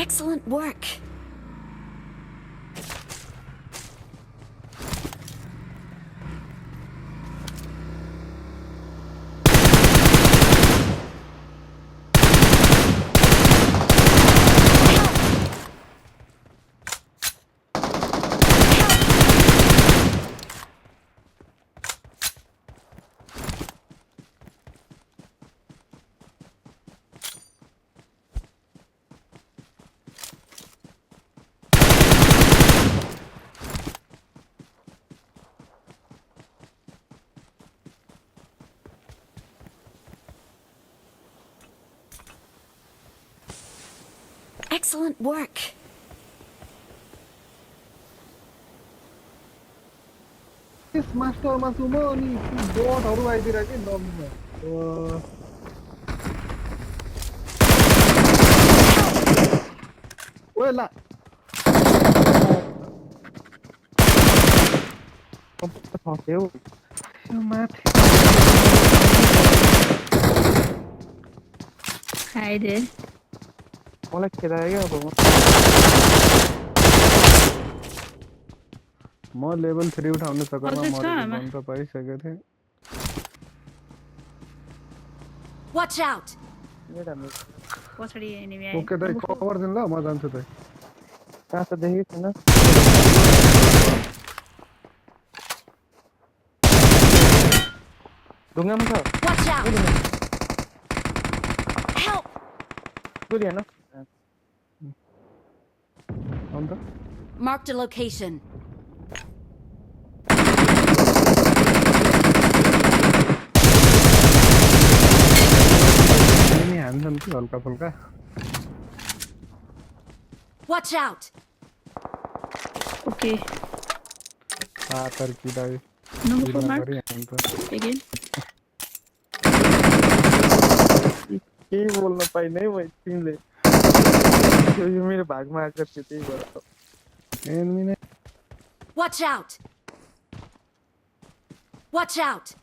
Excellent work. Excellent work. This master Masumo ni botहरू आइदिएर के number ओए ला फस्यो यो माथि खाइदे मलाई खेदायो क्या अब म लेभल 3 उठाउन सकेमा मरेको बम त पाइसकेको थिएँ Watch out. पछाडि एनिमी आयो ओके दाइ कभर दिनु ल म जान्छु दाइ कहाँ त देखेको छैन ढुङ्गामा छ Watch out. Help. गोली हेर्न अन्त Marked a location. नि हान्छन् कि हल्का फुल्का Watch out. ओके पातर कि दाइ नुको मार्क हान्छ अगेन केही बोल्न पाइनँ है मैले तिमीले यो मेरो भागमा आएको थियो त्यही भएर एनिमी नै Watch out. Watch out.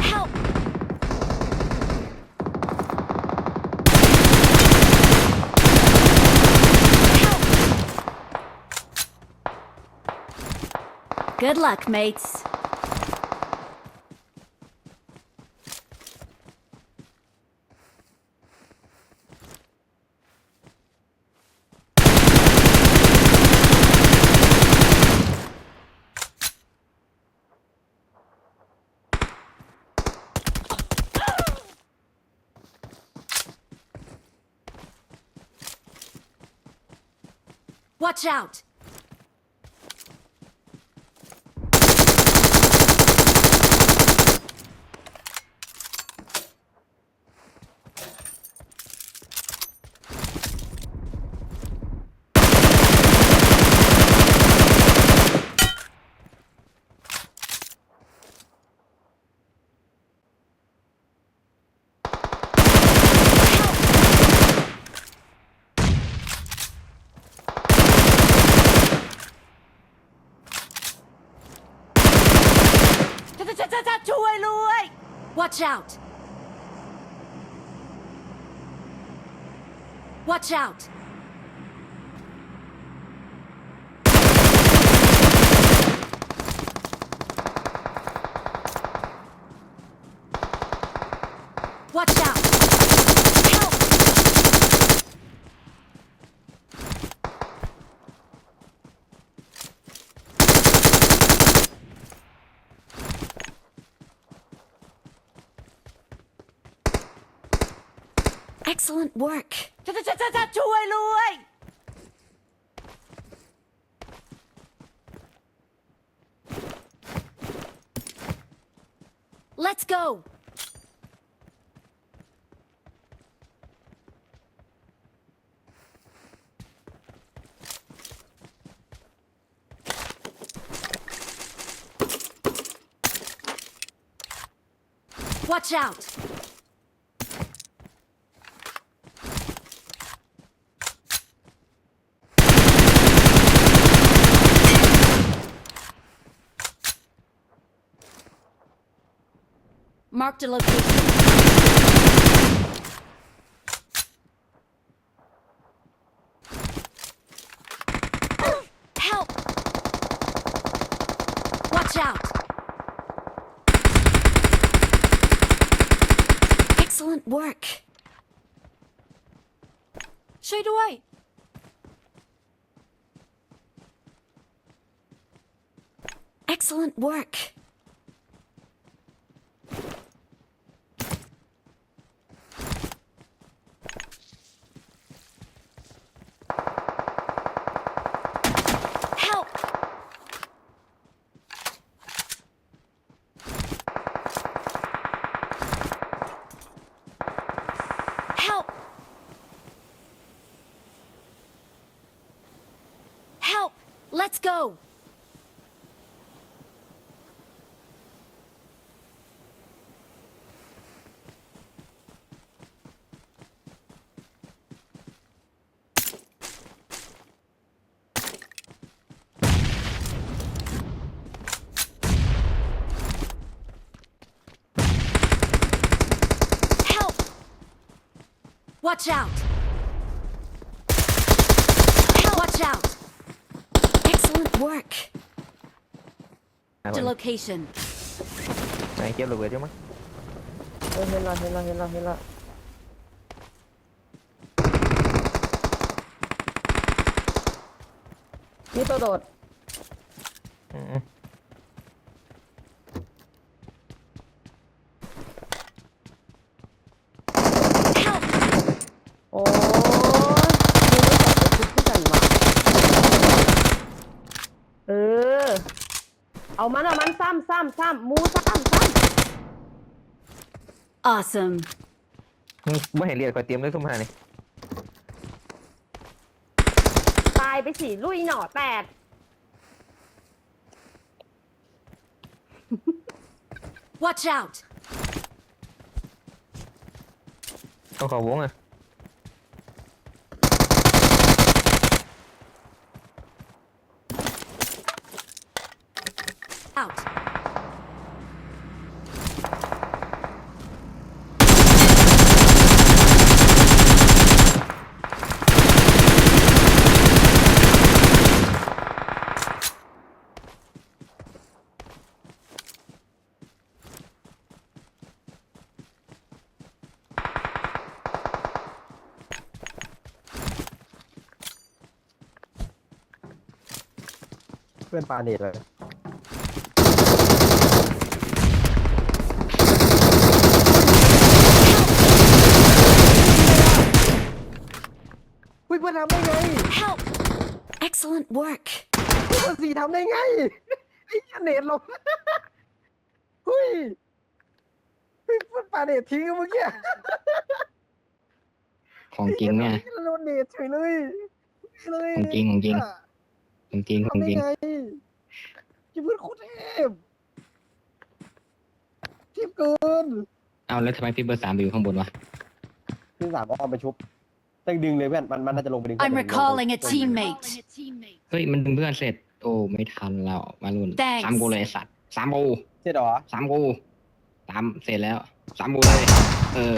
Help. Good luck, mates. Watch out. Watch out! Watch out! Watch out! Help! Excellent work. ช่วยรวย Let's go. Watch out! Marked a location. Help! Watch out! Excellent work. ช่วยด้วย Excellent work. Help! Help! Help! Let's go! Help! Watch out! Help! Watch out! Excellent work. ไหน The วะ location. ไหนเก็บระเบิดอยู่มั้ง เห็นละนี่ตัวโดด อืม Help! โอ้ยนี่ไม่ใส่ชุดที่กันวะเอามันซ้ำมูซ้ำ Awesome. ไม่เห็นเรียนคอยเตรียมด้วยทุ่มหานี่ ตายไปสิลุยหน่อแปด Watch out! เอาเขาวงอ่ะ Out.เพื่อนปาเนตเลย อุ้ยเพื่อนทำได้ไง Help! Excellent work. เพื่อนสี่ทำได้ไงไอ้เหี้ยเน็ตหลบเฮ้ยเพื่อนปาเน็ตทิ้งเมื่อกี้ ของจริงเนี่ย โดนเน็ตเฉยเลยเลย ของจริงของจริง ของจริงของ ทำได้ จริง ไงที่เพื่อนโคตรเทพเทพเกิน เอาแล้วทำไมพี่เบอร์3ไปอยู่ข้างบนวะ พี่สามอ้อมไปชุบเต็งดึงเลยเพื่อนมันน่าจะลงไปดึง I'm recalling a teammate. เฮ้ยมันดึงเพื่อนเสร็จ โอ้ไม่ทันแล้วมารุ่น Thanks 3 กูเลยไอ้สัตว์3 กู เสร็จเหรอ 3 กู ตามเสร็จแล้วสามบูเลย เออ